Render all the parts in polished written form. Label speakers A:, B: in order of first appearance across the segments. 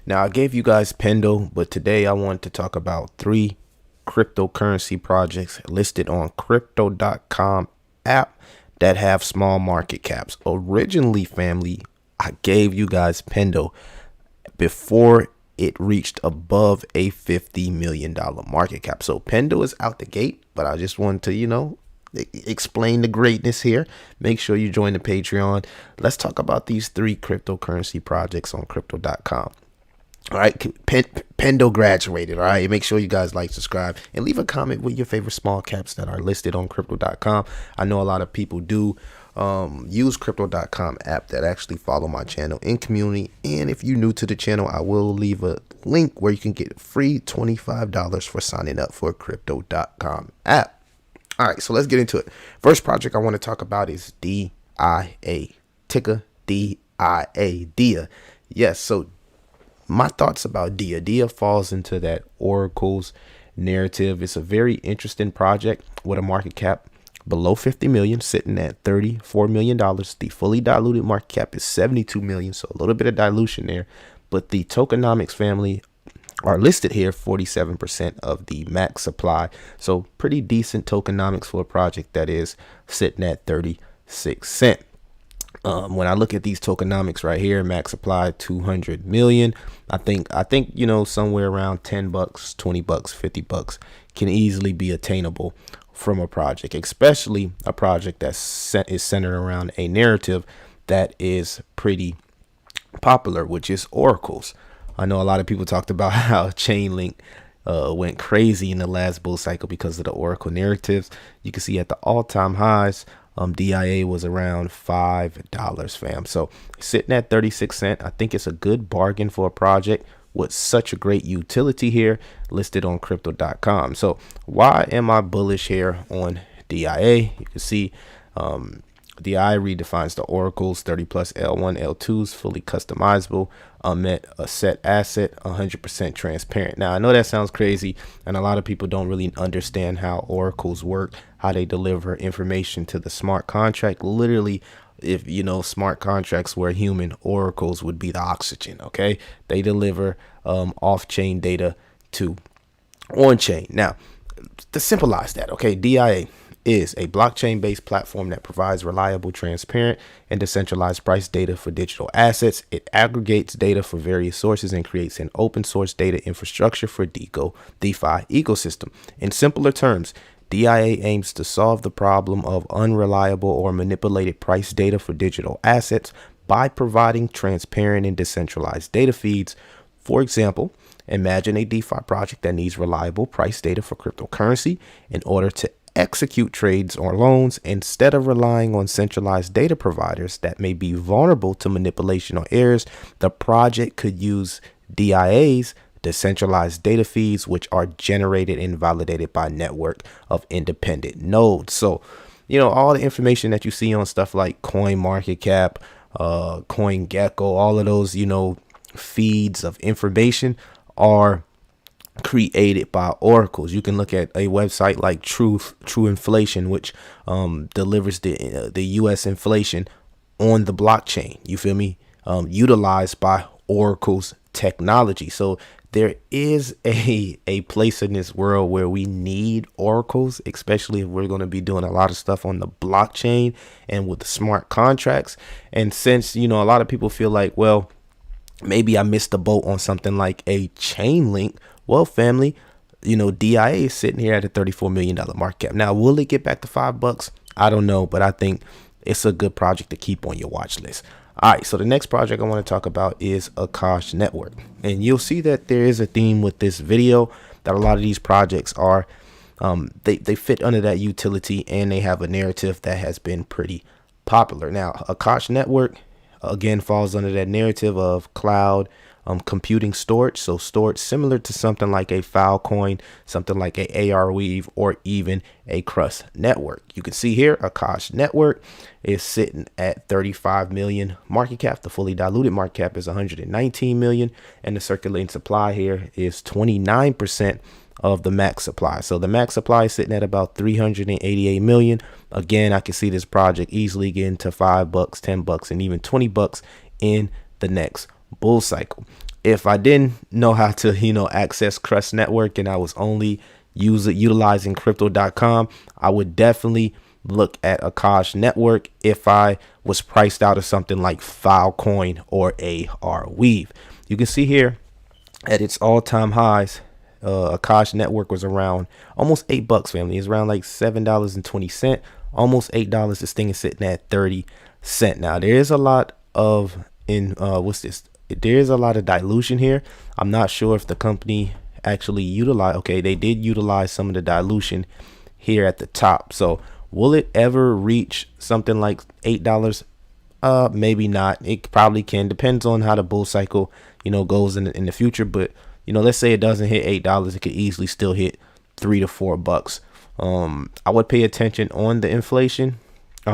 A: Now, I gave you guys Pendo, but today I want to talk about 3 cryptocurrency projects listed on crypto.com app that have small market caps. Originally, family, I gave you guys Pendo before it reached above a $50 million market cap. So Pendo is out the gate, but I just wanted to, explain the greatness here. Make sure you join the Patreon. Let's talk about these 3 cryptocurrency projects on crypto.com. All right, Pendo graduated. All right, make sure you guys like, subscribe, and leave a comment with your favorite small caps that are listed on crypto.com. I know a lot of people do use crypto.com app that actually follow my channel in community. And if you're new to the channel, I will leave a link where you can get free $25 for signing up for crypto.com app. All right, so let's get into it. First project I want to talk about is DIA, ticker DIA. Yes, so my thoughts about DIA. DIA falls into that Oracle's narrative. It's a very interesting project with a market cap below 50 million, sitting at $34 million. The fully diluted market cap is 72 million, so a little bit of dilution there. But the tokenomics family are listed here 47% of the max supply. So pretty decent tokenomics for a project that is sitting at 36 cents. When I look at these tokenomics right here, max supply 200 million. I think somewhere around $10, $20, $50 can easily be attainable from a project, especially a project that is centered around a narrative that is pretty popular, which is Oracle's. I know a lot of people talked about how Chainlink went crazy in the last bull cycle because of the Oracle narratives. You can see at the all-time highs, DIA was around $5, fam. So sitting at 36 cents, I think it's a good bargain for a project with such a great utility here listed on crypto.com. So why am I bullish here on DIA? You can see DIA redefines the Oracle's 30 plus L1, L2s, fully customizable, a set asset, 100% transparent. Now, I know that sounds crazy, and a lot of people don't really understand how Oracles work, how they deliver information to the smart contract. Literally, if smart contracts were human, Oracles would be the oxygen. Okay, they deliver off-chain data to on-chain. Now, to symbolize that, okay, DIA is a blockchain-based platform that provides reliable, transparent, and decentralized price data for digital assets. It aggregates data for various sources and creates an open source data infrastructure for DeFi ecosystem. In simpler terms, DIA aims to solve the problem of unreliable or manipulated price data for digital assets by providing transparent and decentralized data feeds. For example, imagine a DeFi project that needs reliable price data for cryptocurrency in order to execute trades or loans. Instead of relying on centralized data providers that may be vulnerable to manipulation or errors, the project could use DIA's decentralized data feeds, which are generated and validated by a network of independent nodes. So, all the information that you see on stuff like CoinMarketCap, CoinGecko, all of those, feeds of information are created by Oracles. You can look at a website like True Inflation, which delivers the US inflation on the blockchain. You feel me? Utilized by Oracle's technology. So there is a place in this world where we need Oracles, especially if we're going to be doing a lot of stuff on the blockchain and with the smart contracts. And since a lot of people feel like, well, maybe I missed the boat on something like a Chainlink. Well, family, DIA is sitting here at a $34 million market cap. Now, will it get back to $5? I don't know, but I think it's a good project to keep on your watch list. All right, so the next project I want to talk about is Akash Network. And you'll see that there is a theme with this video that a lot of these projects are, they fit under that utility, and they have a narrative that has been pretty popular. Now, Akash Network, again, falls under that narrative of cloud computing storage. So storage similar to something like a Filecoin, something like a Arweave, or even a Crust network. You can see here Akash Network is sitting at 35 million market cap. The fully diluted market cap is 119 million, and the circulating supply here is 29% of the max supply. So the max supply is sitting at about 388 million. Again, I can see this project easily getting to $5, $10, and even $20 in the next bull cycle. if I didn't know how to, access Akash Network and I was only utilizing crypto.com, I would definitely look at Akash Network if I was priced out of something like Filecoin or 𝐸. You can see here at its all-time highs, Akash Network was around almost $8, family. It's around like $7.20, almost $8. This thing is sitting at 30 cents. Now there is a lot of there is a lot of dilution here. I'm not sure if the company actually utilized. Okay, they did utilize some of the dilution here at the top. So will it ever reach something like $8? Maybe not. It probably can. Depends on how the bull cycle, goes in the future. But let's say it doesn't hit $8, it could easily still hit $3 to $4. I would pay attention on the inflation. I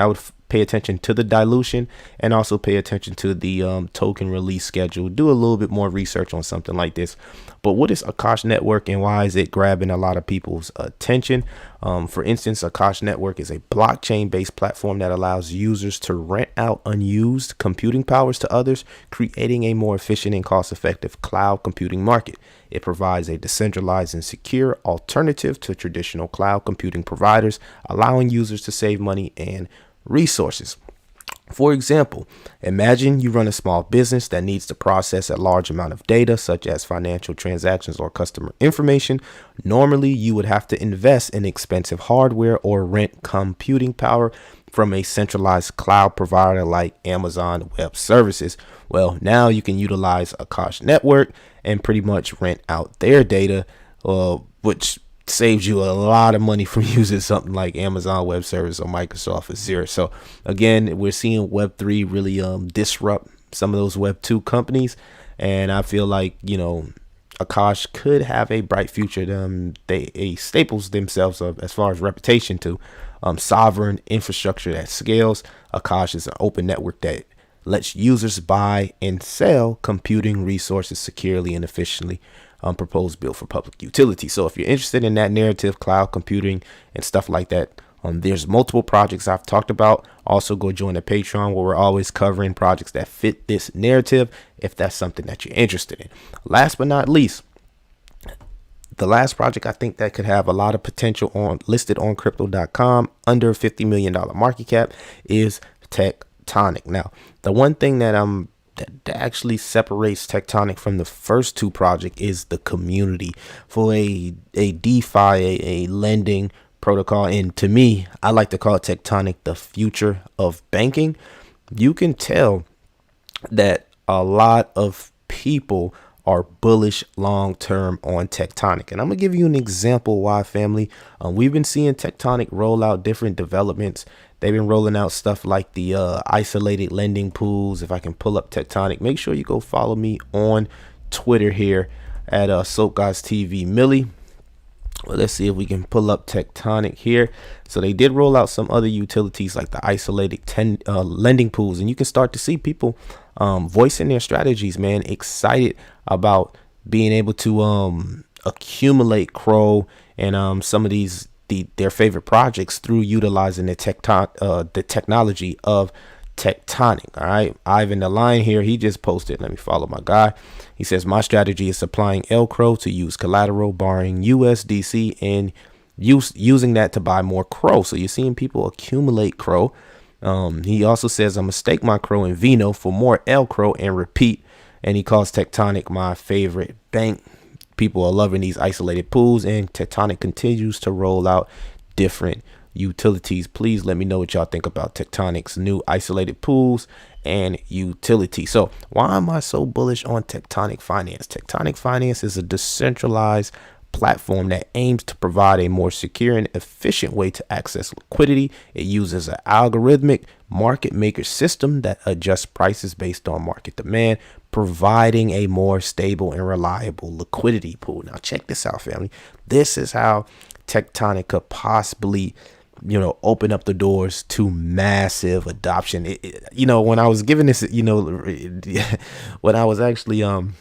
A: would pay attention to the dilution and also pay attention to the token release schedule. Do a little bit more research on something like this. But what is Akash Network and why is it grabbing a lot of people's attention? For instance, Akash Network is a blockchain based platform that allows users to rent out unused computing powers to others, creating a more efficient and cost effective cloud computing market. It provides a decentralized and secure alternative to traditional cloud computing providers, allowing users to save money and resources. For example, imagine you run a small business that needs to process a large amount of data, such as financial transactions or customer information. Normally, you would have to invest in expensive hardware or rent computing power from a centralized cloud provider like Amazon Web Services. Well, now you can utilize Akash Network and pretty much rent out their data, which saves you a lot of money from using something like Amazon Web Service or Microsoft Azure. So again, we're seeing Web3 really disrupt some of those Web2 companies, and I feel like Akash could have a bright future. They staples themselves up as far as reputation to sovereign infrastructure that scales. Akash is an open network that lets users buy and sell computing resources securely and efficiently. Proposed bill for public utility. So if you're interested in that narrative, cloud computing and stuff like that, there's multiple projects I've talked about. Also go join the Patreon where we're always covering projects that fit this narrative if that's something that you're interested in. Last but not least, the last project I think that could have a lot of potential listed on crypto.com under $50 million market cap is Tectonic. Now, the one thing that actually separates Tectonic from the first two projects is the community. For a DeFi, a lending protocol, and to me, I like to call Tectonic the future of banking. You can tell that a lot of people are bullish long term on Tectonic, and I'm gonna give you an example why, family. We've been seeing Tectonic roll out different developments. They've been rolling out stuff like the isolated lending pools. If I can pull up Tectonic, make sure you go follow me on Twitter here at 𝐤𝐨𝐬𝐵 Millie. Well, let's see if we can pull up Tectonic here. So they did roll out some other utilities like the isolated lending pools, and you can start to see people voicing their strategies, man, excited about being able to accumulate 𝐥 and some of their favorite projects through utilizing the technology of Tectonic. All right, Ivan the Lion here, he just posted, let me follow my guy. He says, my strategy is supplying 𝐿 to use collateral, borrowing USDC and using that to buy more 𝐥. So you're seeing people accumulate 𝐥. He also says, I'm gonna stake my 𝐥 in Vino for more 𝐿 and repeat. And he calls Tectonic my favorite bank. People are loving these isolated pools, and Tectonic continues to roll out different utilities. Please let me know what y'all think about Tectonic's new isolated pools and utility. So why am I so bullish on Tectonic Finance? Tectonic Finance is a decentralized platform that aims to provide a more secure and efficient way to access liquidity. It uses an algorithmic market maker system that adjusts prices based on market demand, providing a more stable and reliable liquidity pool. Now check this out, family. This is how Tectonic could possibly open up the doors to massive adoption. When I was giving this, when I was actually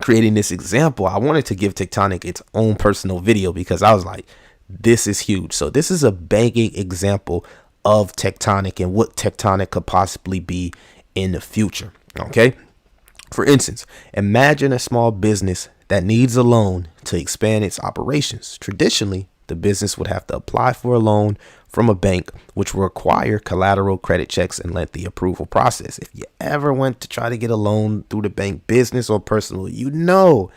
A: creating this example, I wanted to give Tectonic its own personal video because I was like, this is huge. So this is a banking example of Tectonic and what Tectonic could possibly be in the future. Okay. For instance, imagine a small business that needs a loan to expand its operations. Traditionally, the business would have to apply for a loan from a bank, which will require collateral, credit checks, and lengthy approval process. If you ever went to try to get a loan through the bank, business or personal, you know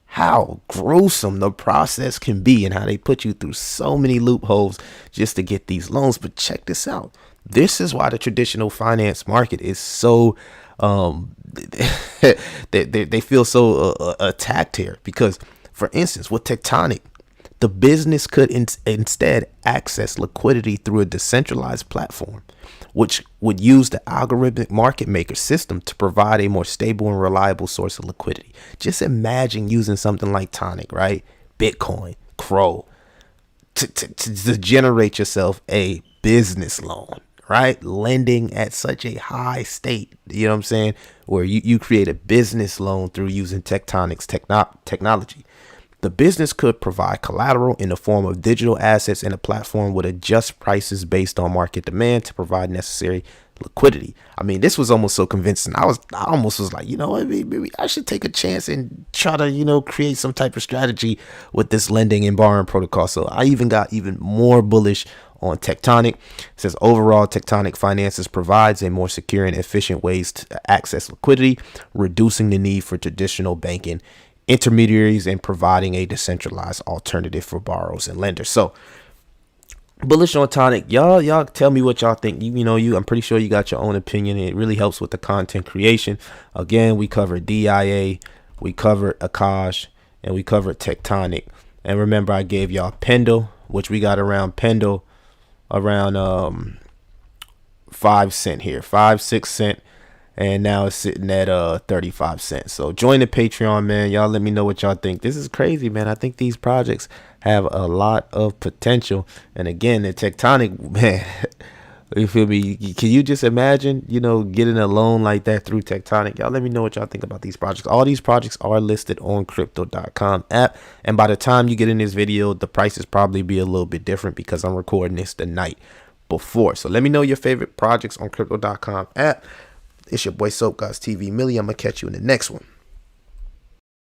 A: how gruesome the process can be and how they put you through so many loopholes just to get these loans. But check this out. This is why the traditional finance market is so they feel so attacked here, because, for instance, with Tectonic, the business could instead access liquidity through a decentralized platform, which would use the algorithmic market maker system to provide a more stable and reliable source of liquidity. Just imagine using something like Tonic, right? Bitcoin, 𝐥𝐻, to generate yourself a business loan, right? Lending at such a high state, you know what I'm saying? Where you create a business loan through using Tectonic's technology. The business could provide collateral in the form of digital assets, and a platform would adjust prices based on market demand to provide necessary liquidity. I mean, this was almost so convincing. I almost was like, you know what, maybe I should take a chance and try to, create some type of strategy with this lending and borrowing protocol. So I even got even more bullish on Tectonic. It says overall, Tectonic Finances provides a more secure and efficient ways to access liquidity, reducing the need for traditional banking intermediaries and providing a decentralized alternative for borrowers and lenders. So bullish on Tonic. Y'all tell me what y'all think. I'm pretty sure you got your own opinion. It really helps with the content creation. Again, we covered DIA, we covered Akash, and we covered Tectonic. And remember, I gave y'all Pendle, which we got around Pendle around 5 cents here, 5-6 cents. And now it's sitting at 35 cents. So join the Patreon, man. Y'all let me know what y'all think. This is crazy, man. I think these projects have a lot of potential. And again, the Tectonic, man, you feel me? Can you just imagine, getting a loan like that through Tectonic? Y'all let me know what y'all think about these projects. All these projects are listed on crypto.com app. And by the time you get in this video, the prices probably be a little bit different because I'm recording this the night before. So let me know your favorite projects on crypto.com app. It's your boy 𝐦𝐨𝐫𝐞 TV Millie. I'm going to catch you in the next one.